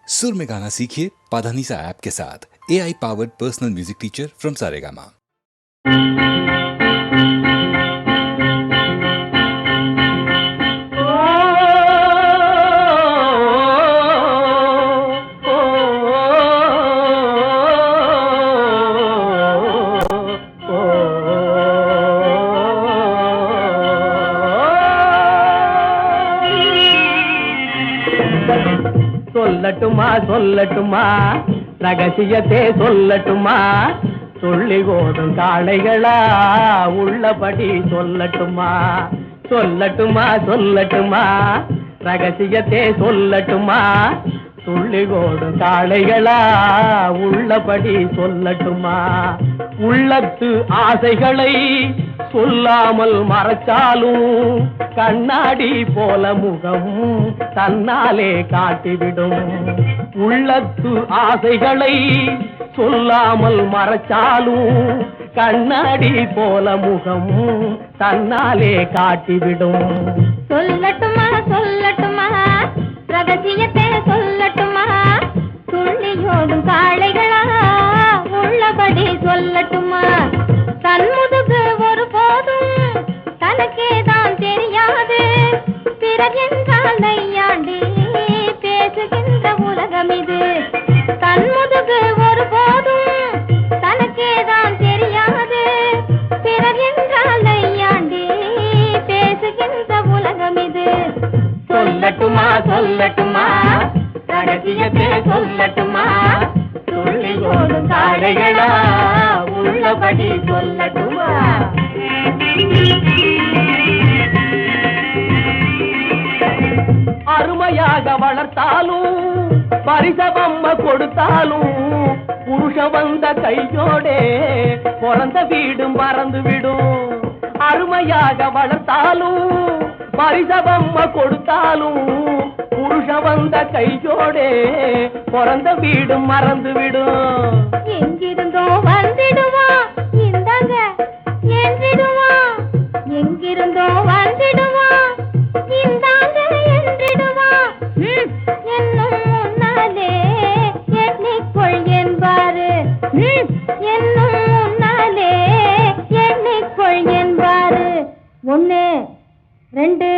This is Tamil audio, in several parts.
सुर में गाना सीखिए पाधानीसा ऐप के साथ। AI powered personal music teacher from Saregama. சொல்லட்டுமா சொல்லட்டுமா ரகசியத்தை சொல்லட்டுமா சொல்லி ஓடும் காளைகளா உள்ளபடி சொல்லட்டுமா சொல்லட்டுமா சொல்லட்டுமா ரகசியத்தை சொல்லட்டுமா சொல்லி ஓடும் காளைகளா உள்ளபடி சொல்லட்டுமா உள்ளத்து ஆசைகளை சொல்லாமல் மறைச்சாலும் கண்ணாடி போல முகம் தன்னாலே காட்டிவிடும் உள்ளத்து ஆசைகளை சொல்லாமல் மறைச்சாலும் கண்ணாடி போல முகம் தன்னாலே காட்டிவிடும் சொல்லட்டுமா சொல்லட்டுமா ரகசியத்தை சொல்லட்டுமா துள்ளியோடும் காளைகளா உள்ளபடி சொல்லட்டுமா தன்முதுகு ஒரு போதும் தனக்கேதான் தெரியாது பிறகென்றால் நையாண்டி பேசுகின்ற உலகம் இது தன்முதுகு ஒரு போதும் தனக்கேதான் தெரியாது பிறகென்றால் நையாண்டி பேசுகின்ற உலகம் இது சொல்லட்டுமா சொல்லட்டுமா ரகசியத்தை சொல்லட்டுமா துள்ளியோடும் காளைகளா உள்ளபடி சொல்லட்டுமா அருமையாக வளர்த்தாலும் பரிசபம்ம கொடுத்தாலும் புருஷ வந்த கையோடே பிறந்த வீடும் மறந்து விடும் அருமையாக வளர்த்தாலும் பரிசபம்ம கொடுத்தாலும் புருஷ வந்த கையோடே பிறந்த வீடும் மறந்து விடும் எங்கிருந்தோ வந்திடுவா இந்தாங்க என்றிடுவா எங்கிருந்தோ வந்திடுவா இந்தாங்க என்றிடுவா என்னும் முன்னாலே எண்ணிக்கொள் என்பாரு என்னும் முன்னாலே எண்ணிக்கொள் என்பாரு 1 2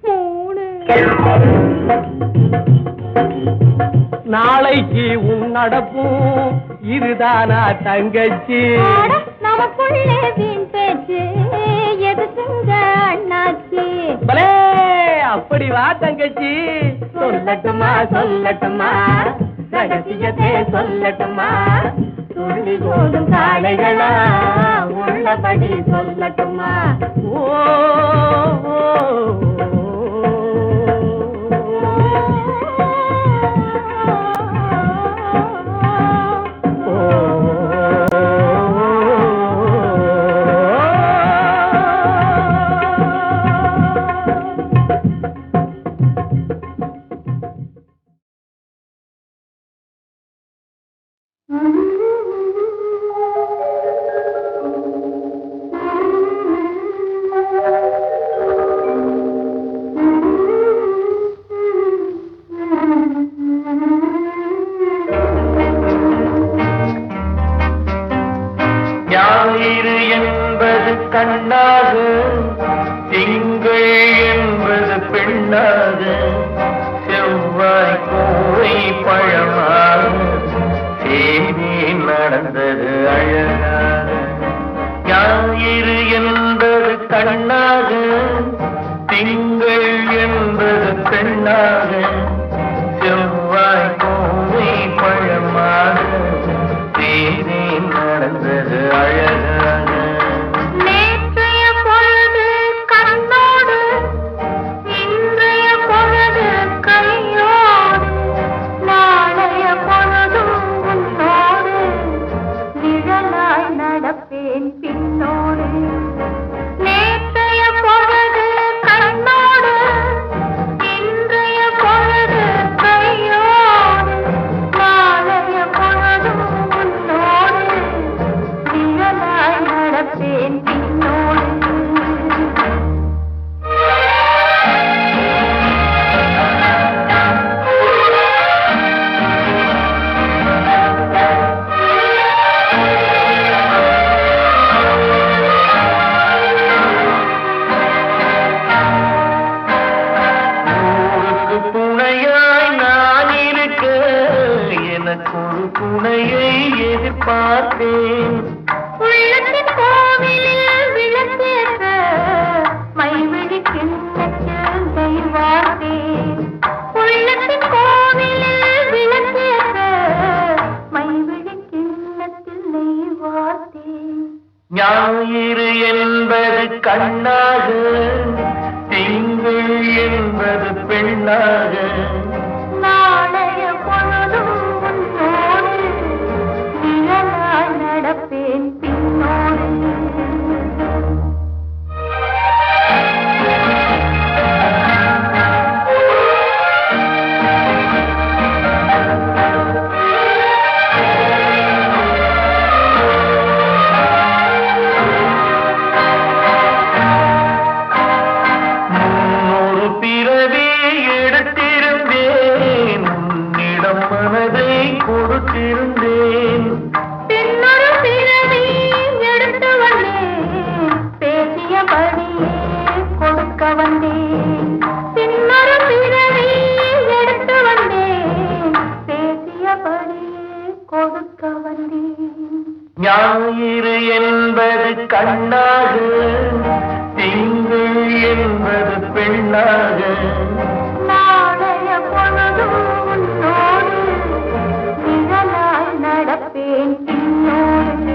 3 நாளைக்கு உன் நடப்பும் இதுதானா தங்கச்சி நமக்குள்ளே வீண் பேச்சு எதுக்குங்க அண்ணாச்சி பலே அப்படி வா தங்கச்சி சொல்லட்டுமா சொல்லட்டுமா ரகசியத்தை சொல்லட்டுமா துள்ளி ஓடும் காளைகளா உள்ளபடி சொல்லட்டுமா ஓ ஞாயிறு என்பது கண்ணாக திங்கள் என்பது பெண்ணாக செவ்வாய் கோவை பழமாக தேனே துணையை எதிர்பார்த்தேன். உள்ளத்தின் கோவிலில் விளக்கேற்ற மைவிழி கிண்ணத்தில் தெய்வார்த்தேன். உள்ளத்தின் கோவிலில் விளக்கேற்ற மைவிழி கிண்ணத்தில் தெய்வார்த்தேன். ஞாயிறு என்பது கண்ணாக, திங்கள் என்பது பெண்ணாக, நாளைய பொழுதும் உன்னோடு நிழலாய் நடப்பேன் பின்னோடு. ஒரு பிறவி எடுத்திருந்தேன், உன்னிடம் மனதை கொடுத்திருந்தேன். பின்னொரு பிறவி எடுத்து வந்தேன், பேசியபடியே கொடுக்க வந்தேன். பின்னொரு பிறவி எடுத்து வந்தேன், பேசியபடியே கொடுக்க வந்தேன். ஞாயிறு என்பது கண்ணாக, திங்கள் என்பது பெண்ணாக, நாளைய பொழுதும் உன்னோடு நிழலாய் நடப்பேன் பின்னோடு.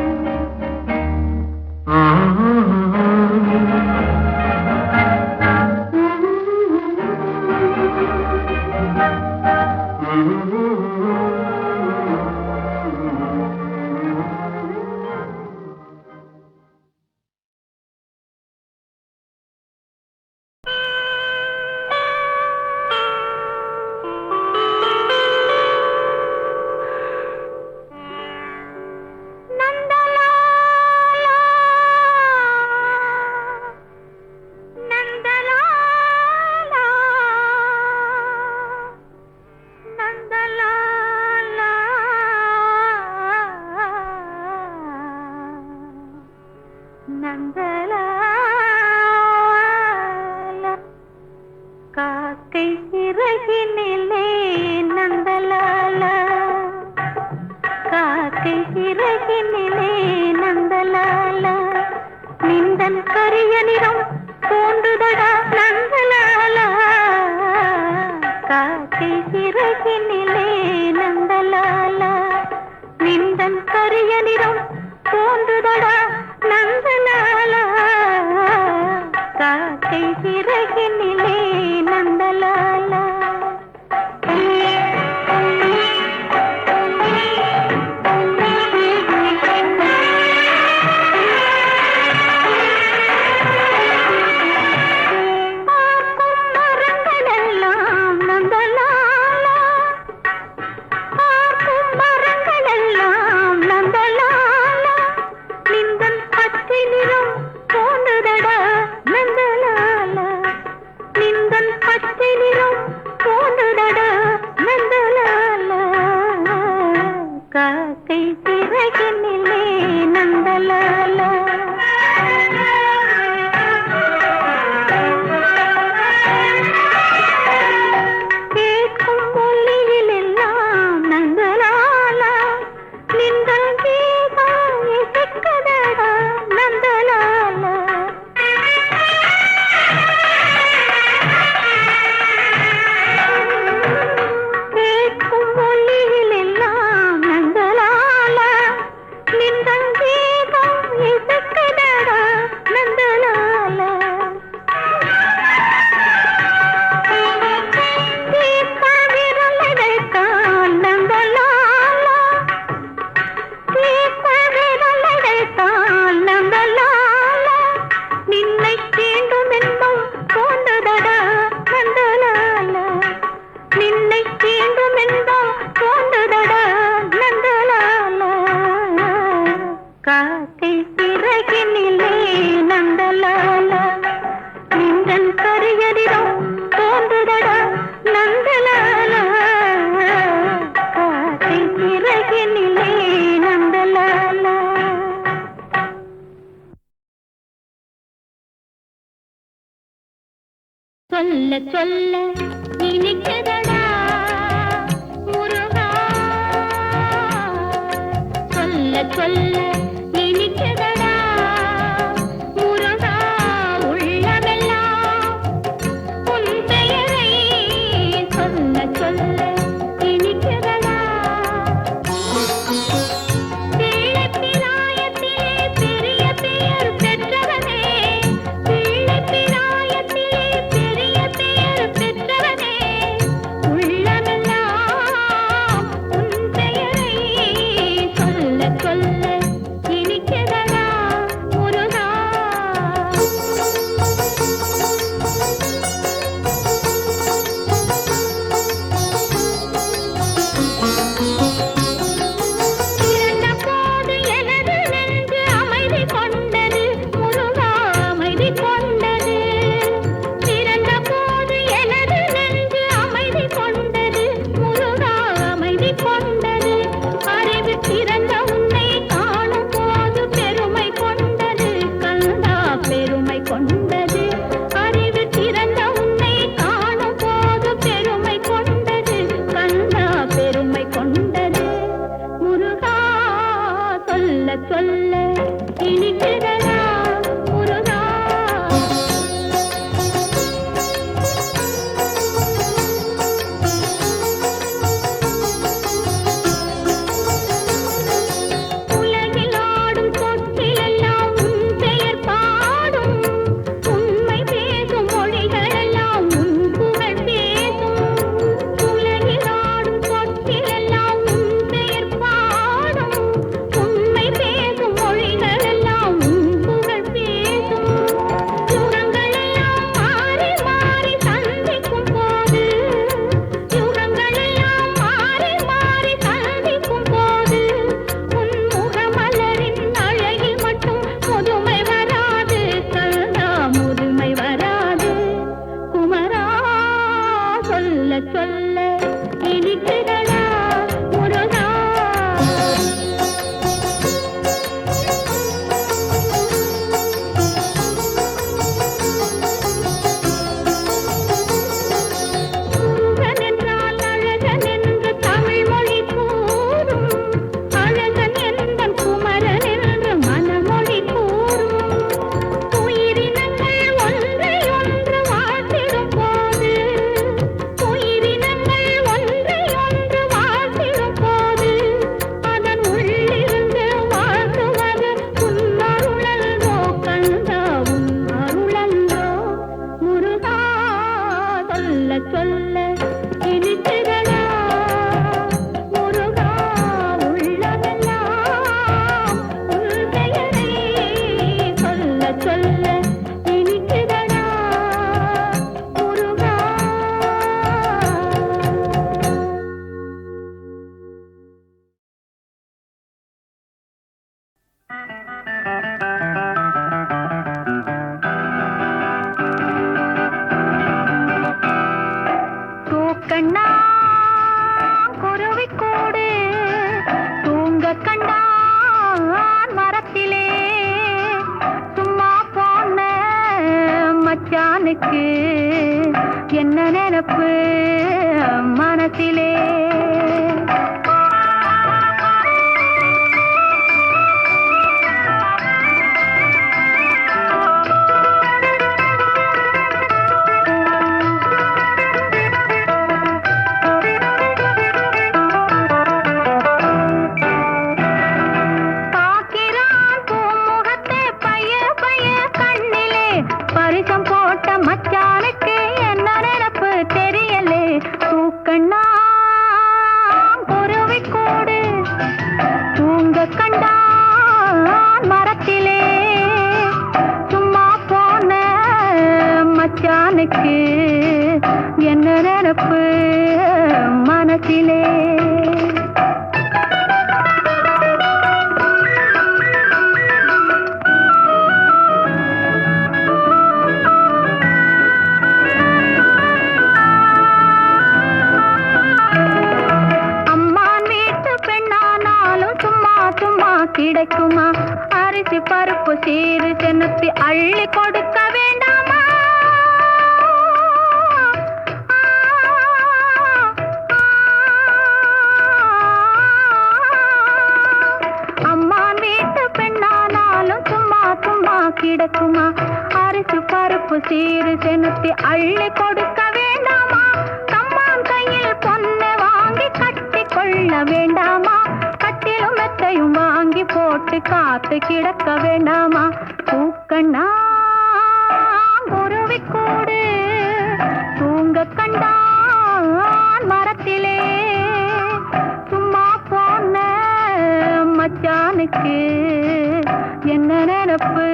காக்கை சிறகினிலே நந்தலாலா, காக்கை சிறகினிலே நந்தலாலா, நிந்தன் கரிய நிறம் தோன்றுதடா நந்தலாலா, காக்கை சிறகினிலே நந்தலாலா, நிந்தன் கரிய நிறம் தோன்றுதடா நந்தலாலா, காக்கை சிறகினிலே நந்தலாலா. பார்க்கும் மரங்களெல்லாம் நந்தலாலா, பார்க்கும் மரங்களெல்லாம் நந்தலாலா, நிந்தன் பச்சை நிறம் தோன்றுதடா நந்தலாலா, நிந்தன் பச்சை நிறம் தோன்றுதடா நந்தலாலா, காக்கை சிறகினிலே நந்தலாலா. கேட்கும் ஒலியிலெல்லாம் நந்தலாலா, நிந்தன் கீதம் இசைக்குதடா நந்தலாலா. கேட்கும் ஒலியிலெல்லாம் நந்தலாலா, நிந்தன் கீதம் இசைக்குதடா நந்தலாலா. தீர்த்த விரலடைத்தான் நந்தலாலா, தீர்த்த விரலடைத்தான் நந்தலாலா, நின்னை தீண்டும் இன்பம் தோன்றுதடா நந்தலாலா, நின்னை தீண்டும் இன்பம் தோன்றுதடா நந்தலாலா, காக்கை சிறகினிலே நந்தலாலா, நின்றன் கரியரிடம் தோன்றுதடா நந்தலாலா, காக்கை சிறகினிலே நந்தலாலா. சொல்ல சொல்ல இனிக்குதடா முருகா, சொல்ல இனிக்குதடா முருகா உள்ளமெல்லாம் உன் பெயரை சொல்ல சொல்ல இனிக்குதடா பிள்ளைப்பிராயத்திலே பெரிய பெயர் பெற்றவனே பிள்ளைப்பிராயத்திலே பெரிய பெயர் பெற்றவனே உள்ளமெல்லாம் உன் பெயரை சொல்ல சொல்ல இனிக்குதடா முருகா பிறந்தபோது எனது நெஞ்சு அமைதி கொண்டது முருகா அமைதி கொண்டது பிறந்தபோது எனது நெஞ்சு அமைதி கொண்டது முருகா அமைதி கொண்டது அறிவு பிறந்த உன்னை காணும் போது பெருமை கொண்டது கந்தா பெருமை கொண்டது அறிவு பிறந்த உன்னை காணும் போது பெருமை கொண்டது கந்தா பெருமை கொண்டது முருகா சொல்ல சொல்ல இனிக்குதடா முருகா உலகில் ஆடும் சொற்களெல்லாம் உன் பெயர் பாடும் உண்மை பேசும் மொழிகளெல்லாம் உன் புகழ் பேசும் உலகில் ஆடும் சொற்களெல்லாம் உன் பெயர் பாடும் உண்மை பேசும் மொழிகளெல்லாம் உன் புகழ் பேசும் யுகங்களெல்லாம் மாறி மாறி சந்திக்கும் போது யுகங்களெல்லாம் மாறி மாறி சந்திக்கும் போது உன் முகமலரின் அழகில் மட்டும் முதுமை வராது கந்தா முதுமை வராது குமரா சொல்ல சொல்ல இனிக்குதடா முருகா முருகன் என்றால் அழகன் என்று தமிழ் மொழி கூறும் அழகன் என்பன் குமரன் என்று மனமொழி கூறும் உயிரினங்கள் ஒன்றை ஒன்று வாழ்த்திடும் போது உயிரினங்கள் ஒன்றை ஒன்று வாழ்த்திடும் போது அதன் உள்ளிருந்து வாழ்த்துவது உன் அருளன்றோ கந்தா உன் அருளன்றோ முருகா சொல்ல சொல்ல இனிக்குதடா முருகா உள்ளமெல்லாம் உன் பெயரை சொல்ல சொல்ல இனிக்குதடா முருகா தூக்கண்ணா குருவிக்கூடு தூங்க கண்டான் மரத்திலே சும்மா போன மச்சானுக்கு என்ன நினைப்பு மனசிலே பாக்கிறான் பூமுகத்தை பைய பைய கண்ணிலே பரிசம் போட்ட மச்சானுக்கு என்ன நினைப்பு தெரியலே தூக்கண்ணா குருவிக்கூடு தூங்க கண்டான் மரத்திலே சும்மா போன மச்சானுக்கு என்ன நினைப்பு மனசிலே அம்மான் வீட்டு பெண்ணானாலும் சும்மா சும்மா கிடைக்குமா அரிசி பருப்பு சீறு சென்னத்தி அள்ளி கொடுக்க வேண்டாமா அம்மான் சீரு செனுத்தி அள்ளி கொடுக்க வேண்டாமா? கம்மான் கையில் பொண்ணை வாங்கி கட்டி கொள்ள வேண்டாமா? கட்டிலும் மெத்தையும் வாங்கி போட்டு காத்து கிடக்க வேண்டாமா? பூக்கண்ணா குருவி கூடு தூங்க கண்டான் மரத்திலே சும்மா போன மச்சானுக்கு என்ன நினப்பு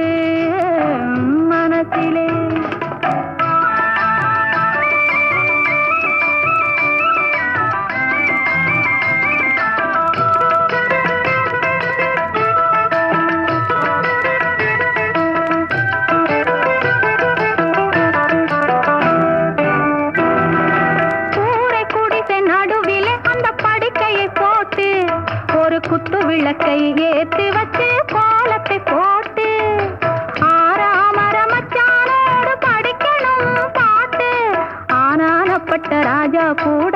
மனசிலே? குத்து விளக்கை ஏற்றி வச்சு கோலத்தை போட்டு ஆறாமர மச்சானோடு படிக்கணும் பாட்டு. ஆனானப்பட்ட ராஜா கூட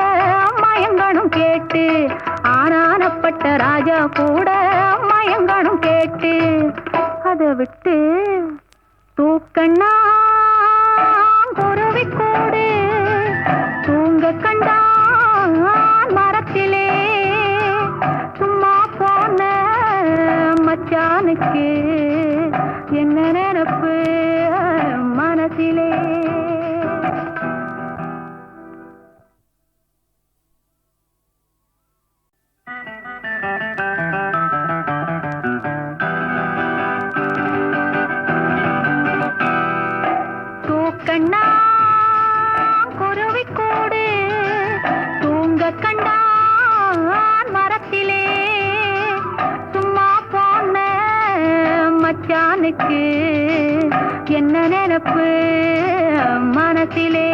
மயங்கணும் கேட்டு, ஆனானப்பட்ட ராஜா கூட மயங்கணும் கேட்டு. அதை விட்டு தூக்கண்ணா குருவி கூடு தூங்க கண்டான் மரத்திலே சும்மா போன மச்சானுக்கு என்ன நினப்பு மனசிலே? தூக்கண்ணா குருவி கூடு தூங்க கண்டான் மரத்திலே சும்மா போன மச்சானுக்கு என்ன நினப்பு மனசிலே?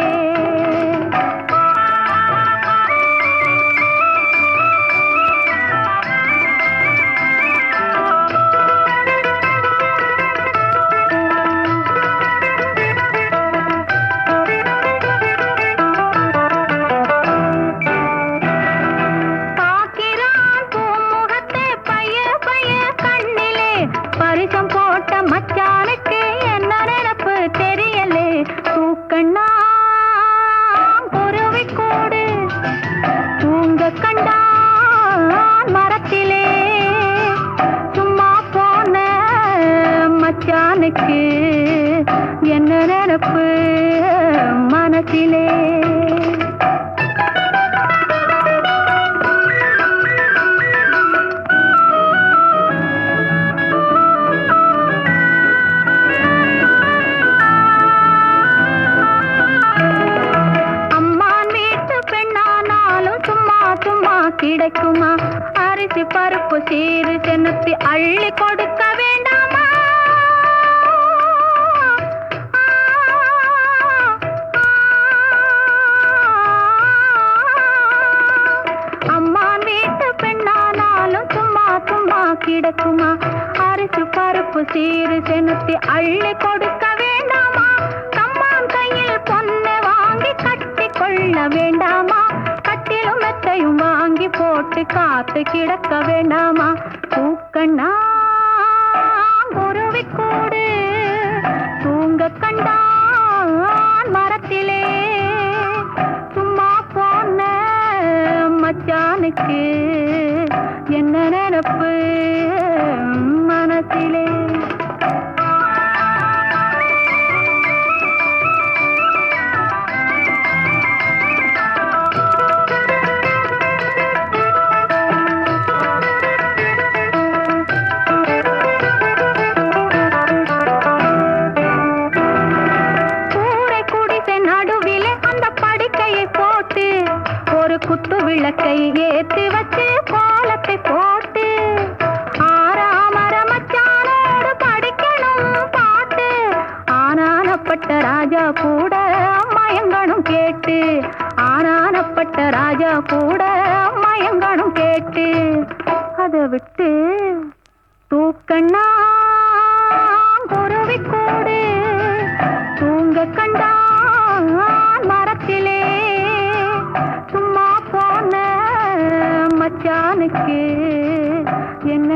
பரிசம் போட்ட மச்சானுக்கு என்ன நினப்பு தெரியலே? தூக்கண்ணா குருவி கூடு தூங்க கண்டான் மரத்திலே சும்மா போன மச்சானுக்கு என்ன நினப்பு மனசிலே? கிடைக்குமா? அரிசி பருப்பு சீரு செனுத்தி அள்ளி கொடுக்க வேண்டாமா? அம்மான் வீட்டு பெண்ணானாலும் சும்மா சும்மா கிடைக்குமா? அரிசி பருப்பு சீரு செனுத்தி அள்ளி கொடுக்க வேண்டாமா? கம்மான் கையில் பொண்ணை வாங்கி கட்டி கொள்ள வேண்டாமா? கட்டிலும் மெத்தையும் வாங்கி போட்டு காத்து கிடக்க வேண்டாமா? பூக்கண்ணா குருவி கூடு தூங்க கண்டான் மரத்திலே சும்மா போன மச்சானுக்கு என்ன நினப்பு மனசிலே? குத்து விளக்கை ஏற்றி வச்சு கோலத்தை போட்டு ஆறாமர மச்சானோடு படிக்கணும் பாட்டு. ஆனானப்பட்ட ராஜா கூட மயங்கணும் கேட்டு, ஆனானப்பட்ட ராஜா கூட மயங்கணும் கேட்டு. அதை விட்டு தூக்கண்ணா குருவி கூடு தூங்க கண்டான் மரத்திலே சும்மா போன மச்சானுக்கு என்ன